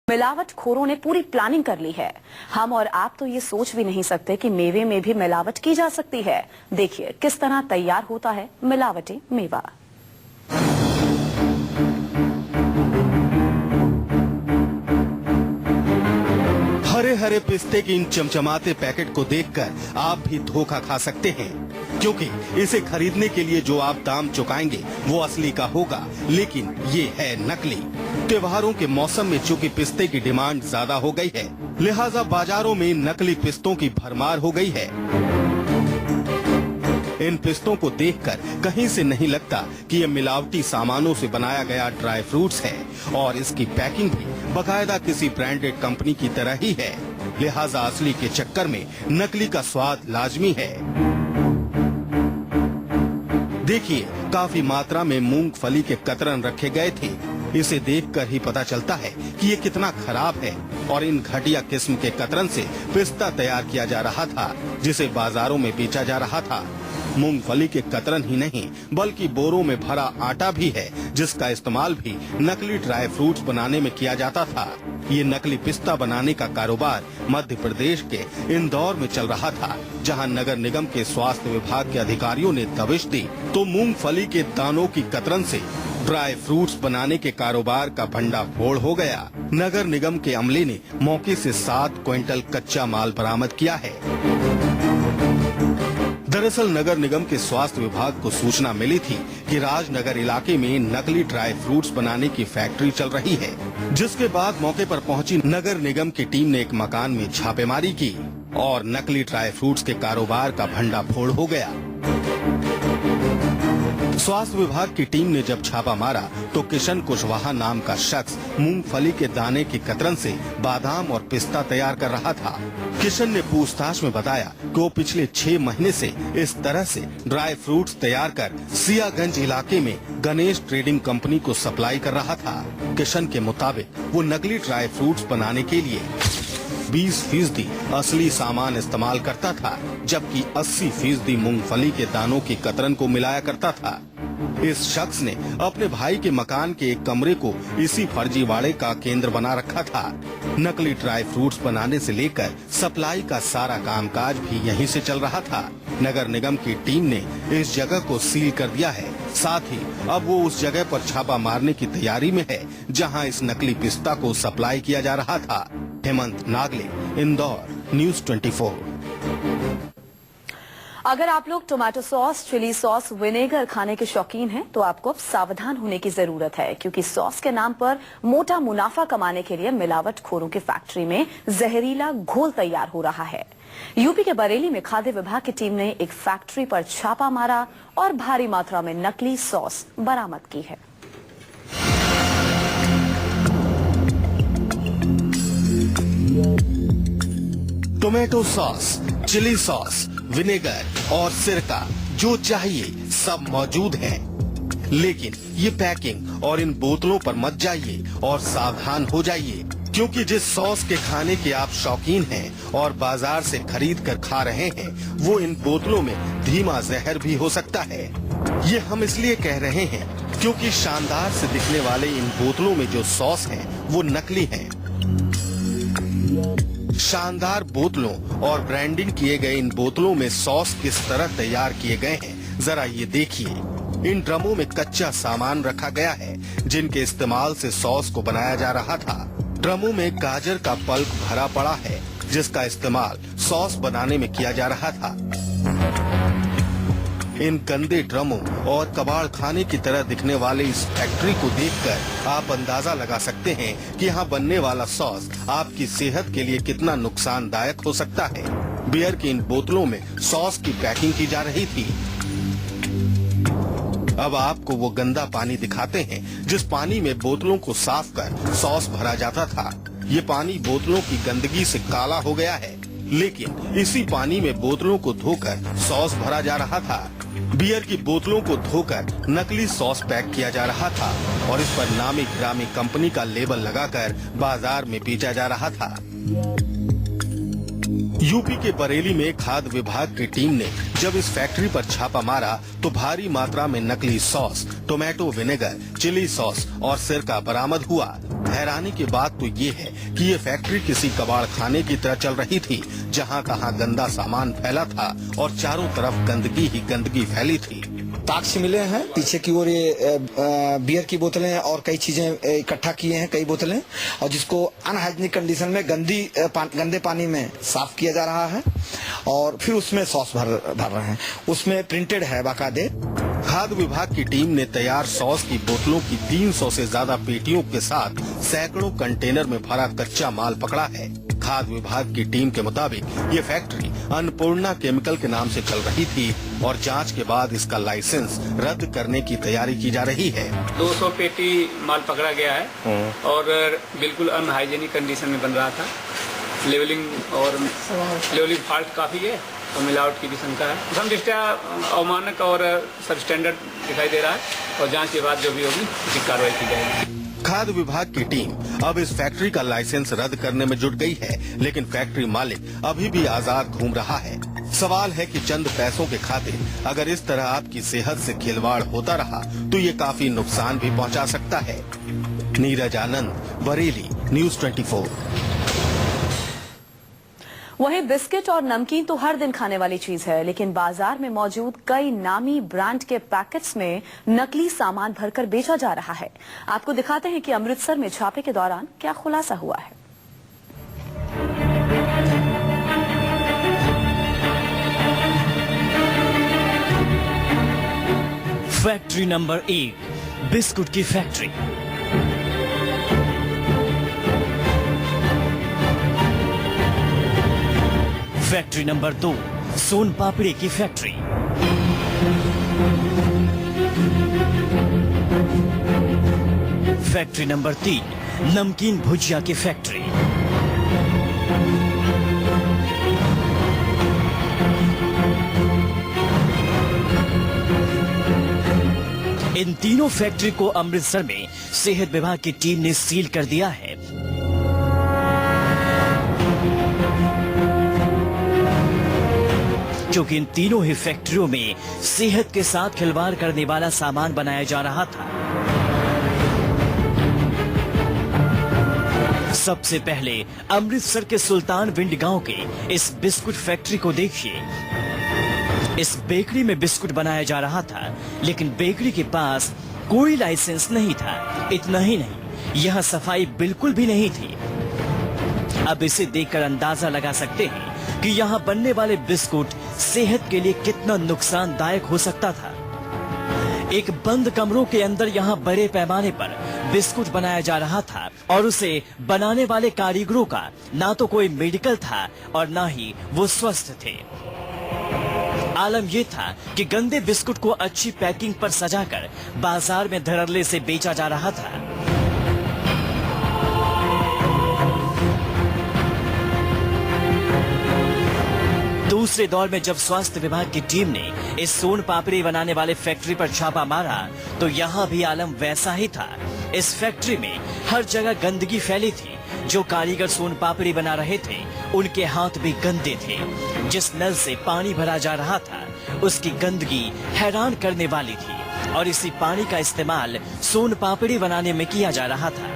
मिलावटखोरों ने पूरी प्लानिंग कर ली है। हम और आप तो ये सोच भी नहीं सकते कि मेवे में भी मिलावट की जा सकती है। देखिए किस तरह तैयार होता है मिलावटी मेवा। हरे हरे पिस्ते के इन चमचमाते पैकेट को देखकर आप भी धोखा खा सकते हैं, क्योंकि इसे खरीदने के लिए जो आप दाम चुकाएंगे वो असली का होगा, लेकिन ये है नकली। त्योहारों के मौसम में चूंकि पिस्ते की डिमांड ज्यादा हो गई है, लिहाजा बाजारों में नकली पिस्तों की भरमार हो गई है। इन पिस्तों को देखकर कहीं से नहीं लगता कि ये मिलावटी सामानों से बनाया गया ड्राई फ्रूट्स है, और इसकी पैकिंग भी बाकायदा किसी ब्रांडेड कंपनी की तरह ही है। लिहाजा असली के चक्कर में नकली का स्वाद लाजमी है। देखिए, काफी मात्रा में मूंगफली के कतरन रखे गए थे। इसे देखकर ही पता चलता है कि ये कितना खराब है, और इन घटिया किस्म के कतरन से पिस्ता तैयार किया जा रहा था, जिसे बाजारों में बेचा जा रहा था। मूंगफली के कतरन ही नहीं, बल्कि बोरों में भरा आटा भी है, जिसका इस्तेमाल भी नकली ड्राई फ्रूट्स बनाने में किया जाता था। ये नकली पिस्ता बनाने का कारोबार मध्य प्रदेश के इंदौर में चल रहा था, जहां नगर निगम के स्वास्थ्य विभाग के अधिकारियों ने दबिश दी तो मूंगफली के दानों की कतरन से ड्राई फ्रूट्स बनाने के कारोबार का भंडाफोड़ हो गया। नगर निगम के अमले ने मौके से 7 क्विंटल कच्चा माल बरामद किया है। दरअसल नगर निगम के स्वास्थ्य विभाग को सूचना मिली थी कि राजनगर इलाके में नकली ड्राई फ्रूट्स बनाने की फैक्ट्री चल रही है, जिसके बाद मौके पर पहुंची नगर निगम की टीम ने एक मकान में छापेमारी की और नकली ड्राई फ्रूट्स के कारोबार का भंडाफोड़ हो गया। स्वास्थ्य विभाग की टीम ने जब छापा मारा तो किशन कुशवाहा नाम का शख्स मूंगफली के दाने की कतरन से बादाम और पिस्ता तैयार कर रहा था। किशन ने पूछताछ में बताया कि वो पिछले 6 महीने से इस तरह से ड्राई फ्रूट्स तैयार कर सियागंज इलाके में गणेश ट्रेडिंग कंपनी को सप्लाई कर रहा था। किशन के मुताबिक वो नकली ड्राई फ्रूट्स बनाने के लिए 20% असली सामान इस्तेमाल करता था, जबकि 80% मूंगफली के दानों की कतरन को मिलाया करता था। इस शख्स ने अपने भाई के मकान के एक कमरे को इसी फर्जीवाड़े का केंद्र बना रखा था। नकली ड्राई फ्रूट्स बनाने से लेकर सप्लाई का सारा कामकाज भी यहीं से चल रहा था। नगर निगम की टीम ने इस जगह को सील कर दिया है। साथ ही अब वो उस जगह पर छापा मारने की तैयारी में है, जहां इस नकली पिस्ता को सप्लाई किया जा रहा था। हेमंत नागले, इंदौर, न्यूज़ 24। अगर आप लोग tomato sauce, chili sauce, vinegar खाने के शौकीन हैं, तो आपको अब सावधान होने की जरूरत है, क्योंकि सॉस के नाम पर मोटा मुनाफा कमाने के लिए मिलावटखोरों की फैक्ट्री में जहरीला घोल तैयार हो रहा है। यूपी के बरेली में खाद्य विभाग की टीम ने एक फैक्ट्री पर छापा मारा और भारी मात्रा में नकली सॉस बरामद की है। Tomato sauce, chili sauce, vinegar और सिरका जो चाहिए सब मौजूद है, लेकिन ये पैकिंग और इन बोतलों पर मत जाइए और सावधान हो जाइए, क्योंकि जिस सॉस के खाने के आप शौकीन हैं और बाजार से खरीद कर खा रहे हैं, वो इन बोतलों में धीमा जहर भी हो सकता है। ये हम इसलिए कह रहे हैं क्योंकि शानदार से दिखने वाले इन बोतलों में जो सॉस है वो नकली है। शानदार बोतलों और ब्रांडिंग किए गए इन बोतलों में सॉस किस तरह तैयार किए गए हैं, जरा ये देखिए। इन ड्रमों में कच्चा सामान रखा गया है, जिनके इस्तेमाल से सॉस को बनाया जा रहा था। ड्रमों में गाजर का पल्प भरा पड़ा है, जिसका इस्तेमाल सॉस बनाने में किया जा रहा था। इन गंदे ड्रमों और कबाड़ खाने की तरह दिखने वाले इस फैक्ट्री को देखकर आप अंदाजा लगा सकते हैं कि यहाँ बनने वाला सॉस आपकी सेहत के लिए कितना नुकसानदायक हो सकता है। बियर की इन बोतलों में सॉस की पैकिंग की जा रही थी। अब आपको वो गंदा पानी दिखाते हैं, जिस पानी में बोतलों को साफ कर सॉस भरा जाता था। ये पानी बोतलों की गंदगी से काला हो गया है, लेकिन इसी पानी में बोतलों को धोकर सॉस भरा जा रहा था। बियर की बोतलों को धोकर नकली सॉस पैक किया जा रहा था और इस पर नामी गिरामी कंपनी का लेबल लगाकर बाजार में बेचा जा रहा था। यूपी के बरेली में खाद्य विभाग की टीम ने जब इस फैक्ट्री पर छापा मारा तो भारी मात्रा में नकली sauce, tomato vinegar, chili sauce और सिरका बरामद हुआ। हैरानी की बात तो ये है कि ये फैक्ट्री किसी कबाड़ खाने की तरह चल रही थी, जहाँ तहाँ गंदा सामान फैला था और चारों तरफ गंदगी ही गंदगी फैली थी। साक्ष्य मिले हैं, पीछे की ओर ये बियर की बोतलें और कई चीजें इकट्ठा किए हैं, कई बोतलें, और जिसको अनहाइजीनिक कंडीशन में गंदे पानी में साफ किया जा रहा है और फिर उसमें सॉस भर रहे हैं। उसमें प्रिंटेड है बाकायदे। खाद्य विभाग की टीम ने तैयार सॉस की बोतलों की 300 से ज्यादा पेटियों के साथ सैकड़ों कंटेनर में भरा कच्चा माल पकड़ा है। खाद्य विभाग की टीम के मुताबिक ये फैक्ट्री अन्नपूर्णा केमिकल के नाम से चल रही थी और जांच के बाद इसका लाइसेंस रद्द करने की तैयारी की जा रही है। 200 पेटी माल पकड़ा गया है और बिल्कुल अनहाइजीनिक कंडीशन में बन रहा था। लेवलिंग फॉल्ट काफी है और मिलावट की भी शंका है। हम दृष्टया अवमानक और सब स्टैंडर्ड दिखाई दे रहा है और जांच के बाद जो भी होगी उसी कार्रवाई की जाएगी। खाद्य विभाग की टीम अब इस फैक्ट्री का लाइसेंस रद्द करने में जुट गई है, लेकिन फैक्ट्री मालिक अभी भी आजाद घूम रहा है। सवाल है कि चंद पैसों के खातिर अगर इस तरह आपकी सेहत से खिलवाड़ होता रहा तो ये काफी नुकसान भी पहुंचा सकता है। नीरज आनंद, बरेली, न्यूज़ 24। वहीं बिस्किट और नमकीन तो हर दिन खाने वाली चीज है, लेकिन बाजार में मौजूद कई नामी ब्रांड के पैकेट्स में नकली सामान भरकर बेचा जा रहा है। आपको दिखाते हैं कि अमृतसर में छापे के दौरान क्या खुलासा हुआ है। फैक्ट्री नंबर 1, बिस्कुट की फैक्ट्री। फैक्ट्री नंबर 2, सोन पापड़ी की फैक्ट्री। फैक्ट्री नंबर 3, नमकीन भुजिया की फैक्ट्री। इन तीनों फैक्ट्री को अमृतसर में सेहत विभाग की टीम ने सील कर दिया है। क्योंकि इन तीनों ही फैक्ट्रियों में सेहत के साथ खिलवाड़ करने वाला सामान बनाया जा रहा था। सबसे पहले अमृतसर के सुल्तान विंड गांव के इस बिस्कुट फैक्ट्री को देखिए। इस बेकरी में बिस्कुट बनाया जा रहा था, लेकिन बेकरी के पास कोई लाइसेंस नहीं था। इतना ही नहीं, यहाँ सफाई बिल्कुल भी नहीं थी। अब इसे देखकर अंदाजा लगा सकते हैं कि यहाँ बनने वाले बिस्कुट सेहत के लिए कितना नुकसानदायक हो सकता था। एक बंद कमरों के अंदर यहाँ बड़े पैमाने पर बिस्कुट बनाया जा रहा था और उसे बनाने वाले कारीगरों का ना तो कोई मेडिकल था और ना ही वो स्वस्थ थे। आलम ये था कि गंदे बिस्कुट को अच्छी पैकिंग पर सजाकर बाजार में धड़ल्ले से बेचा जा रहा था। दूसरे दौर में जब स्वास्थ्य विभाग की टीम ने इस सोन पापड़ी बनाने वाले फैक्ट्री पर छापा मारा तो यहाँ भी आलम वैसा ही था। इस फैक्ट्री में हर जगह गंदगी फैली थी। जो कारीगर सोन पापड़ी बना रहे थे उनके हाथ भी गंदे थे। जिस नल से पानी भरा जा रहा था उसकी गंदगी हैरान करने वाली थी और इसी पानी का इस्तेमाल सोन पापड़ी बनाने में किया जा रहा था।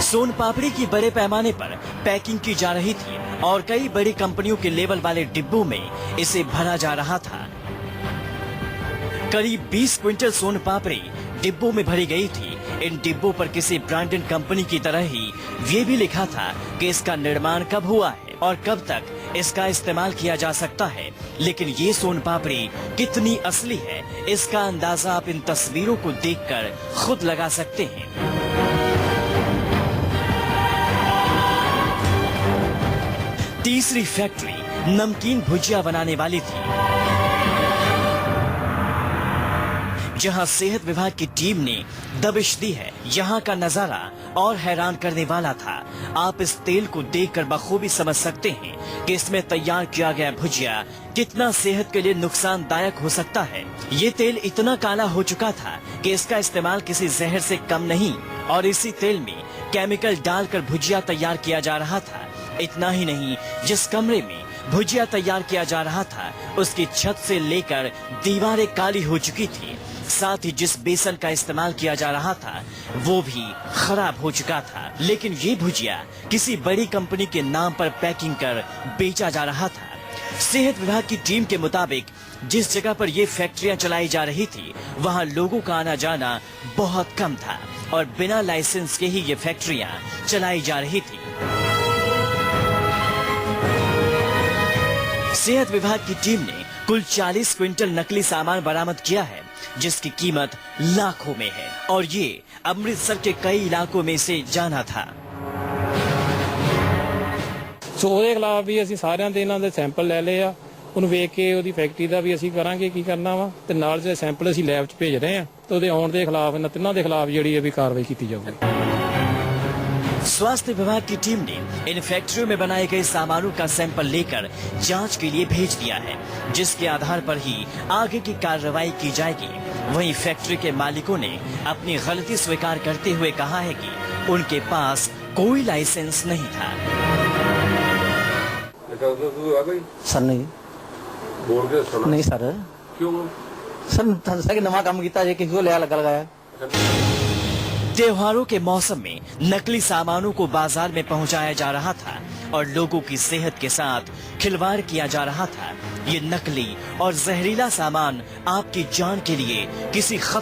सोन पापड़ी की बड़े पैमाने पर पैकिंग की जा रही थी और कई बड़ी कंपनियों के लेवल वाले डिब्बों में इसे भरा जा रहा था। करीब 20 क्विंटल सोन पापड़ी डिब्बों में भरी गई थी। इन डिब्बों पर किसी ब्रांडेड कंपनी की तरह ही ये भी लिखा था कि इसका निर्माण कब हुआ है और कब तक इसका इस्तेमाल किया जा सकता है। लेकिन ये सोन पापड़ी कितनी असली है इसका अंदाजा आप इन तस्वीरों को देखकर खुद लगा सकते हैं। तीसरी फैक्ट्री नमकीन भुजिया बनाने वाली थी, जहां सेहत विभाग की टीम ने दबिश दी है। यहां का नजारा और हैरान करने वाला था। आप इस तेल को देखकर बखूबी समझ सकते हैं कि इसमें तैयार किया गया भुजिया कितना सेहत के लिए नुकसानदायक हो सकता है। ये तेल इतना काला हो चुका था कि इसका इस्तेमाल किसी जहर से कम नहीं और इसी तेल में केमिकल डालकर भुजिया तैयार किया जा रहा था। इतना ही नहीं, जिस कमरे में भुजिया तैयार किया जा रहा था उसकी छत से लेकर दीवारें काली हो चुकी थी। साथ ही जिस बेसन का इस्तेमाल किया जा रहा था वो भी खराब हो चुका था। लेकिन ये भुजिया किसी बड़ी कंपनी के नाम पर पैकिंग कर बेचा जा रहा था। सेहत विभाग की टीम के मुताबिक जिस जगह पर ये फैक्ट्रियां चलाई जा रही थी वहां लोगों का आना जाना बहुत कम था और बिना लाइसेंस के ही ये फैक्ट्रियां चलाई जा रही थी। सेहत विभाग की टीम ने कुल 40 क्विंटल नकली सामान बरामद किया है जिसकी कीमत लाखों में है और ये अमृतसर के कई इलाकों में से जाना था। ਸੋ ਉਹਦੇ ਖਿਲਾਫ ਵੀ ਅਸੀਂ ਸਾਰਿਆਂ ਦੇ ਇਹਨਾਂ ਦੇ ਸੈਂਪਲ ਲੈ ਲਏ ਆ। ਉਹਨੂੰ ਵੇਖ ਕੇ ਉਹਦੀ ਫੈਕਟਰੀ ਦਾ ਵੀ ਅਸੀਂ ਕਰਾਂਗੇ ਕੀ ਕਰਨਾ ਵਾ ਤੇ ਨਾਲ ਜਿਹੜੇ ਸੈਂਪਲ ਅਸੀਂ ਲੈਬ 'ਚ ਭੇਜ ਰਹੇ ਆ ਤੇ ਉਹਦੇ ਆਉਣ ਦੇ ਖਿਲਾਫ ਇਹਨਾਂ ਤਿੰਨਾਂ ਦੇ ਖਿਲਾਫ ਜਿਹੜੀ ਹੈ ਵੀ ਕਾਰਵਾਈ ਕੀਤੀ ਜਾਊਗੀ। स्वास्थ्य विभाग की टीम ने इन फैक्ट्रियों में बनाए गए सामानों का सैंपल लेकर जांच के लिए भेज दिया है, जिसके आधार पर ही आगे की कार्रवाई की जाएगी। वहीं फैक्ट्री के मालिकों ने अपनी गलती स्वीकार करते हुए कहा है कि उनके पास कोई लाइसेंस नहीं था। सर नहीं बोल के सुना नहीं सर क्यों सर दसा कि नवा काम किया किसी को लिया लगा लगाया। त्योहारों के मौसम में नकली सामानों को बाजार में पहुंचाया जा रहा था और लोगों की सेहत के साथ खिलवाड़ किया जा रहा था। ये नकली और जहरीला सामान आपकी जान के लिए किसी खतरे